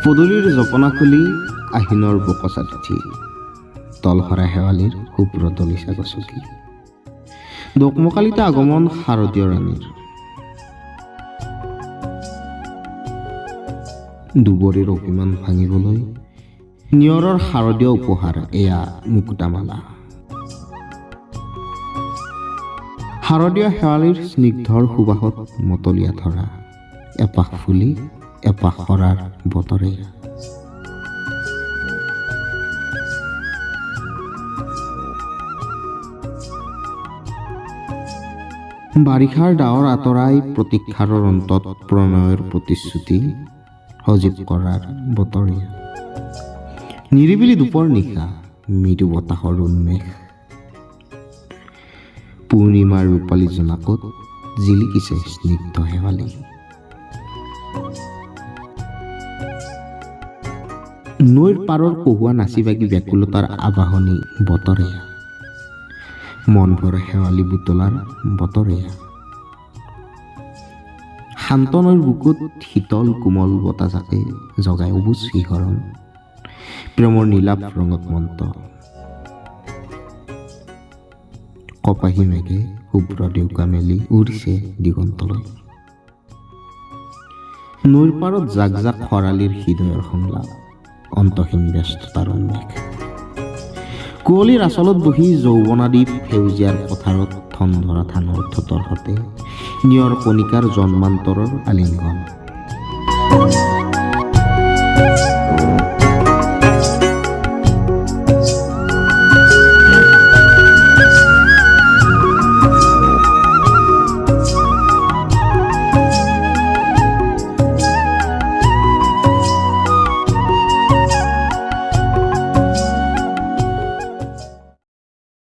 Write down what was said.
পদূলিৰ জপনা খুলি আহিনৰ বকচা তিথি তলহৰা শেৱালিৰ শুভ্ৰ তলিচা গছকি দোকমোকালিতে আগমন শাৰদীয় ৰাণীৰ দুবৰীৰ অভিমান ভাঙিবলৈ নিয়ৰৰ শাৰদীয় উপহাৰ এয়া মুকুতামালা শাৰদীয় শেৱালিৰ স্নিগ্ধৰ সুবাসত মতলীয়া ধৰা এপাহ ফুলি এপাহ সৰাৰ বতৰে বাৰিষাৰ ডাৱৰ আঁতৰাই প্ৰতীক্ষাৰ অন্তত প্ৰণয়ৰ প্ৰতিশ্ৰুতি সজীৱ কৰাৰ বতৰে নিৰিবিলি দুপৰ নিশা মৃদু বতাহৰ উন্মেষ পূৰ্ণিমাৰ ৰূপালী জোনাকত জিলিকিছে স্নিগ্ধ শেৱালি নৈৰ পাৰৰ কহুৱা নাচি বাগি ব্যাকুলতাৰ আবাহনী বতৰে মন ভৰা শেৱালি বুটলাৰ বতৰে শান্ত নৈৰ বুকুত শীতল কোমল বতাজাকে জগাই অবুজ শিহৰণ প্ৰেমৰ নীলাভ ৰঙত মন্ত কপাহী মেঘে শুভ্ৰ ডেউকা মেলি উৰিছে দিগন্তলৈ নৈৰ পাৰত জাক জাক খৰালিৰ হৃদয়ৰ সংলাপ অন্তহীন ব্যস্ততাৰ উন্মেষ কুঁৱলীৰ আচলত বহি যৌৱনাদ্বীপ সেউজীয়াৰ পথাৰত থন ধৰা ধানৰ ঠোঁটৰ সতে নিয়ৰ কণিকাৰ জন্মান্তৰৰ আলিংগন